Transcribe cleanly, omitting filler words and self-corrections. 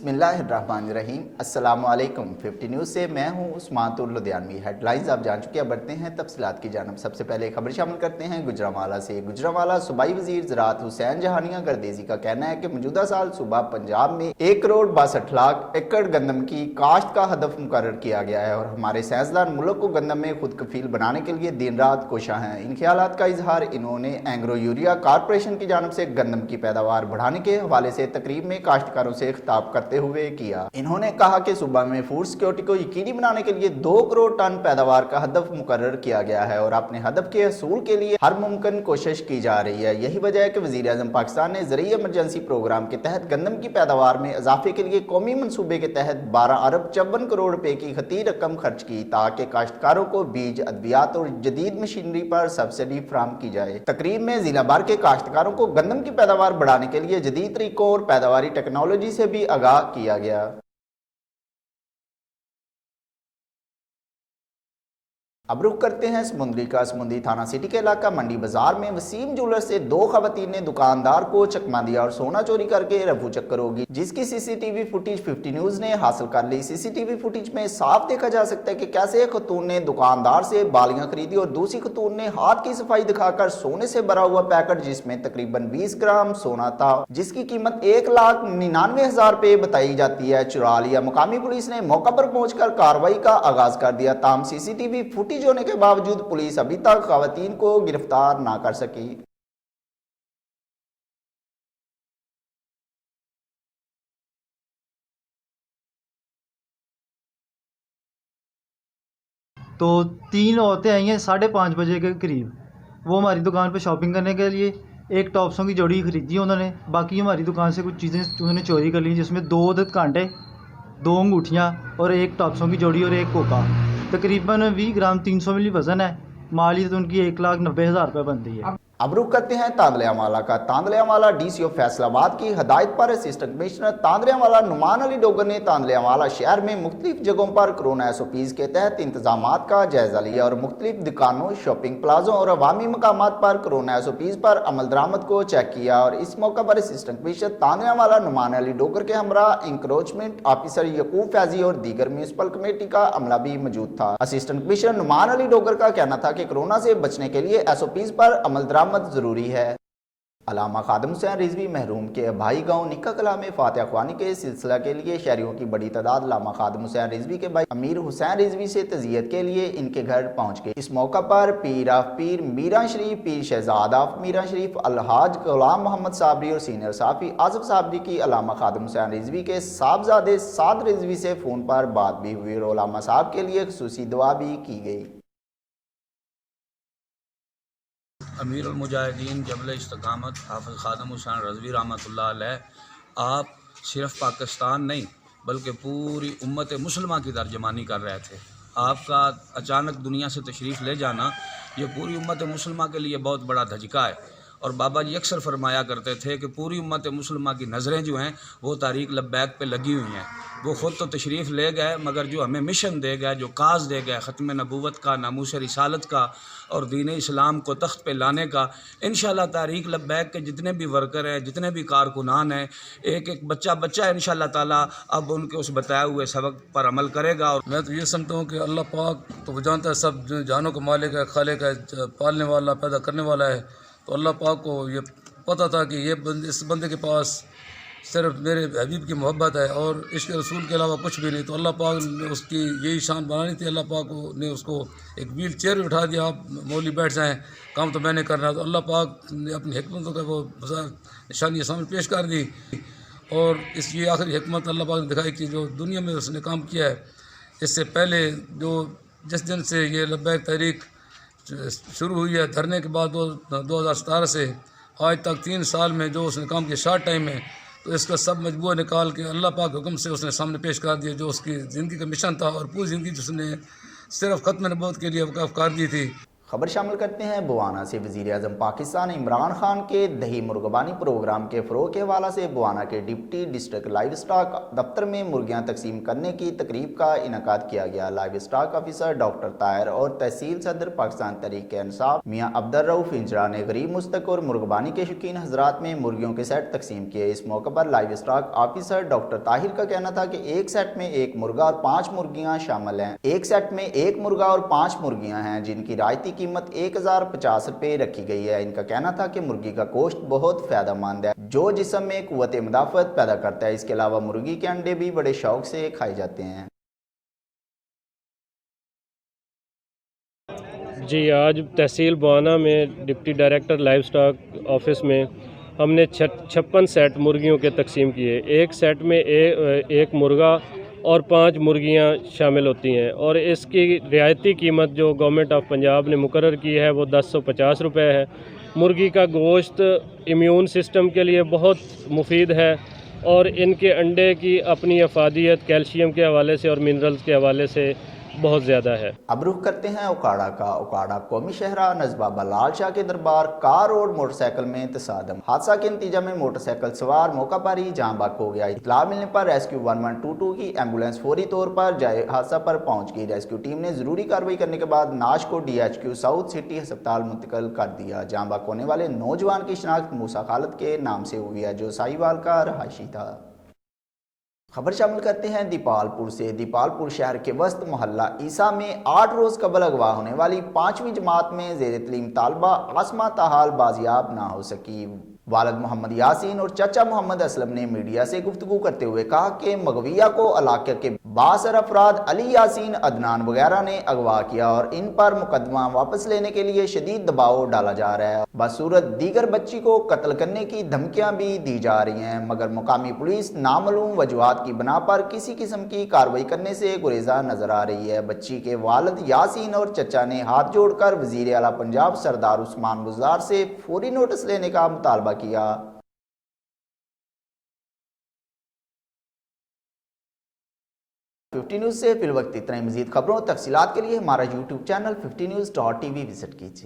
बिस्मिल्लाहिर्रहमानिर्रहीम। अस्सलामुअलैकुम। 50 न्यूज़ से मैं हूं उस्मान लुधियानवी। हेडलाइंस आप जान चुके हैं, बढ़ते हैं तफसीलात की जानब। सबसे पहले खबर शामिल करते हैं गुजरांवाला से। गुजरांवाला सूबाई वजीर ज़राअत हुसैन जहानिया गर्देजी का कहना है कि मौजूदा साल सुबह पंजाब में 1,62,00,000 एकड़ गंदम की काश्त का हदफ मुकर्रर किया गया है और हमारे साइंसदान मुल्क को गंदम में खुद कफील बनाने के लिए दिन रात कोशा हैं। इन ख्यालात का इजहार इन्होंने एंग्रो यूरिया कॉरपोरेशन की जानब से गंदम की पैदावार बढ़ाने के हवाले से तकरीब में काश्तकारों से खिताब करते हुए किया। इन्होंने कहा कि सूबा में फूड सिक्योरिटी को यकीनी बनाने के लिए 2 करोड़ टन पैदावार का हदफ मुकर्रर किया गया है और अपने हदफ के हसूल के लिए हर मुमकिन कोशिश की जा रही है। यही वजह है कि वज़ीर आज़म पाकिस्तान ने ज़रिए इमरजेंसी प्रोग्राम के तहत गंदम की पैदावार में इजाफे के लिए कौमी मनसूबे के तहत 12 अरब 54 करोड़ रुपए की खती रकम खर्च की ताकि काश्तकारों को बीज, अद्वियात और जदीद मशीनरी पर सब्सिडी फराहम की जाए। तकरीब में जिला भर के काश्तकारों को गंदम की पैदावार बढ़ाने के लिए जदीद तरीकों और पैदावारी टेक्नोलॉजी से भी आगाह किया गया। अब रुख करते हैं समुंदरी का। समुंदरी थाना सिटी के इलाका मंडी बाजार में वसीम ज्वेलर से 2 खवातीन ने दुकानदार को चकमा दिया और सोना चोरी करके रफू चक्कर होगी, जिसकी सीसीटीवी फुटेज 50 न्यूज ने हासिल कर ली। सीसीटीवी फुटेज में साफ देखा जा सकता है कि कैसे एक खतून ने दुकानदार से बालियां खरीदी और दूसरी खतून ने हाथ की सफाई दिखाकर सोने से भरा हुआ पैकेट जिसमें तकरीबन 20 ग्राम सोना था, जिसकी कीमत 1,99,000 रुपए बताई जाती है, चुरा लिया। मुकामी पुलिस ने मौका पर पहुंचकर कार्रवाई का आगाज कर दिया। ताम सीसीटीवी फुटेज होने के बावजूद पुलिस अभी तक खवातीन को गिरफ्तार ना कर सकी। तो 3 औरतें आई हैं 5:30 बजे के करीब। वो हमारी दुकान पे शॉपिंग करने के लिए एक टॉप्सों की जोड़ी खरीदी उन्होंने। बाकी हमारी दुकान से कुछ चीज़ें उन्होंने चोरी कर ली, जिसमें 2 अदद कांटे, 2 अंगूठियाँ और एक टॉप्सों की जोड़ी और एक कोका। तकरीबन 20 ग्राम 300 मिली वज़न है। माली तो उनकी 1,90,000 रुपये बनती है। अब रुक करते हैं तांदलियावाला का। तांदलियावाला डीसीओ फैसलाबाद की हदायत पर असिस्टेंट कमिश्नर तांदलियावाला नुमान अली डोगर ने तांदलियावाला शहर में मुख्तलिफ जगहों पर कोरोना SOPs के तहत इंतजामात का जायजा लिया और मुख्तलिफ दुकानों, शॉपिंग प्लाजों और अवामी मकामात पर कोरोना SOPs पर अमल दरामद को चेक किया। और इस मौका पर असिस्टेंट कमिश्नर तांदलियावाला नुमान अली डोगर के हमरा इंक्रोचमेंट ऑफिसर यकूब फैजी और दीगर म्यूनसिपल कमेटी का अमला भी मौजूद था। असिस्टेंट कमिश्नर नुमान अली डोगर का कहना था कि कोरोना से बचने के लिए SOPs पर अमल जरूरी है। अल्लामा खादिम हुसैन रिजवी महरूम के भाई गांव निक्का कला में फातिहा ख्वानी के सिलसिला के लिए शहरियों की बड़ी तादाद अल्लामा खादिम हुसैन रिजवी के भाई अमीर हुसैन रिजवी से तज़ियत के लिए इनके घर पहुंच गए। इस मौका पर पीर of Pir Meera Sharif, Pir Shahzad of Meera शरीफ अलहाज गुलाम मोहम्मद साबरी और सीनियर साफी आसिफ साबरी की अल्लामा खादिम हुसैन रिजवी के साहबजादे साद रिजवी से फ़ोन पर बात भी हुई और उलमा साहब के लिए खुसूसी दुआ भी की गई। अमीरुल मुजाहिदीन जबल इस्तकामत हाफ़िज़ खादिम हुसैन रिजवी रहमतुल्लाह अलैह आप सिर्फ़ पाकिस्तान नहीं बल्कि पूरी उम्मत मुसलमान की तर्जमानी कर रहे थे। आपका अचानक दुनिया से तशरीफ़ ले जाना ये पूरी उम्मत मुसलमान के लिए बहुत बड़ा धचका है। और बाबा जी अक्सर फरमाया करते थे कि पूरी उम्मत मुसलमान की नज़रें जो हैं वो तारीक़ लब्बैक पे लगी हुई हैं। वो ख़ुद तो तशरीफ़ ले गए मगर जो हमें मिशन दे गए, जो काज दे गए ख़त्म नबूवत का, नामूस रिसालत का और दीन इस्लाम को तख्त पे लाने का, इंशाअल्लाह तारीक़ लब्बैक के जितने भी वर्कर हैं, जितने भी कारकुनान हैं, एक एक बच्चा इंशाअल्लाह ताला अब उनके उस बताए हुए सबक पर अमल करेगा। और मैं तो ये समझता हूँ कि अल्लाह पाक तो वो जानता है, सब जानों का मालिक है, खालिक है, पालने वाला, पैदा करने वाला है। तो अल्लाह पाक को ये पता था कि इस बंदे के पास सिर्फ मेरे हबीब की मोहब्बत है और इश्क रसूल के अलावा कुछ भी नहीं। तो अल्लाह पाक ने उसकी यही शान बनानी थी। अल्लाह पाक ने उसको एक व्हील चेयर में उठा दिया, आप मौली बैठ जाएँ, काम तो मैंने करना है। तो अल्लाह पाक ने अपनी हिकमतों का वो निशानी सामने पेश कर दी और इस ये आखिरी हिकमत अल्लाह पाक ने दिखाई कि जो दुनिया में उसने काम किया है। इससे पहले जिस दिन से ये लब्बैक तहरीक शुरू हुई है, धरने के बाद 2017 से आज तक 3 साल में जो उसने काम किया शॉर्ट टाइम में, तो इसका सब मजबूर निकाल के अल्लाह पाक के हुक्म से उसने सामने पेश कर दिया जो उसकी ज़िंदगी का मिशन था और पूरी ज़िंदगी जिसने सिर्फ ख़त्म नबूवत के लिए वक़्फ़ कर दी थी। खबर शामिल करते हैं बुआना से। वज़ीर-ए-आज़म पाकिस्तान इमरान खान के दही मुर्गबानी प्रोग्राम के फ़रोग़ के हवाले से बुआना के डिप्टी डिस्ट्रिक्ट लाइव स्टॉक दफ्तर में मुर्गियां तकसीम करने की तकरीब का इनेकाद किया गया। Live stock officer doctor Tahir और तहसील सदर पाकिस्तान तहरीक-ए-इंसाफ मियाँ अब्दुर्रऊफ़ इंजरा ने गरीब मुस्तक और मुर्गबानी के शौकीन हज़रात में मुर्गियों के सेट तकसीम किए। इस मौके पर live stock officer doctor Tahir का कहना था कि एक सेट में एक मुर्गा और 5 मुर्गियाँ शामिल हैं। एक सेट में एक मुर्गा और 5 मुर्गियाँ हैं जिनकी रायती कीमत 1050 रुपये रखी गई है। इनका कहना था कि मुर्गी का गोश्त बहुत फ़ायदेमंद है जो जिस्म में कुव्वत मुदाफ़त पैदा करता है। इसके अलावा मुर्गी के अंडे भी बड़े शौक से खाए जाते हैं। जी, आज तहसील बुआना में deputy director live stock office में हमने 56 सेट मुर्गियों के तकसीम किए। एक सेट में एक मुर्गा और 5 मुर्गियां शामिल होती हैं और इसकी रियायती कीमत जो गवर्नमेंट ऑफ पंजाब ने मुकर्रर की है वो 1050 रुपये है। मुर्गी का गोश्त इम्यून सिस्टम के लिए बहुत मुफीद है और इनके अंडे की अपनी अफादियत कैल्शियम के हवाले से और मिनरल्स के हवाले से बहुत ज़्यादा है। अब रुख करते हैं उकाड़ा का। उकाड़ा कौमी शहरा नजबा बलाल शाह के दरबार कार और मोटरसाइकिल में तसादम। हादसा के नतीजा में मोटरसाइकिल सवार मौका पर ही जान बाक हो गया। इतला मिलने पर रेस्क्यू 1122 की एम्बुलेंस फौरी तौर पर जाए हादसा पर पहुंच गई। रेस्क्यू टीम ने जरूरी कार्रवाई करने के बाद नाश को DHQ साउथ सिटी अस्पताल मुंतकिल कर दिया। जान बाक होने वाले नौजवान की शिनाख्त मूसा खालिद के नाम से हुई है जो साहिवाल का रहायशी था। खबर शामिल करते हैं दीपालपुर से। दीपालपुर शहर के वस्त मोहल्ला ईसा में 8 रोज़ कबल अगवा होने वाली 5वीं जमात में ज़ेर तलीम तालबा आसमा ताहाल बाजियाब ना हो सकी। वालिद मोहम्मद यासीन और चाचा मोहम्मद असलम ने मीडिया से गुफ्तगू करते हुए कहा कि मगविया को इलाके के बासर अफराद अली यासीन अदनान वगैरह ने अगवा किया और इन पर मुकदमा वापस लेने के लिए शदीद दबाव डाला जा रहा है। बसूरत दीगर बच्ची को कत्ल करने की धमकियां भी दी जा रही हैं मगर मुकामी पुलिस नामालूम वजूहात की बिना पर किसी किस्म की कार्रवाई करने से गुरेजा नजर आ रही है। बच्ची के वालिद यासीन और चचा ने हाथ जोड़कर वजीर आला पंजाब सरदार उस्मान बुज़दार से फौरी नोटिस लेने का मुतालबा किया। 50 न्यूज़ से फिल वक्त इतना ही। मजीद खबरों तफसीलात के लिए हमारा YouTube चैनल 50news.tv विजिट कीजिए।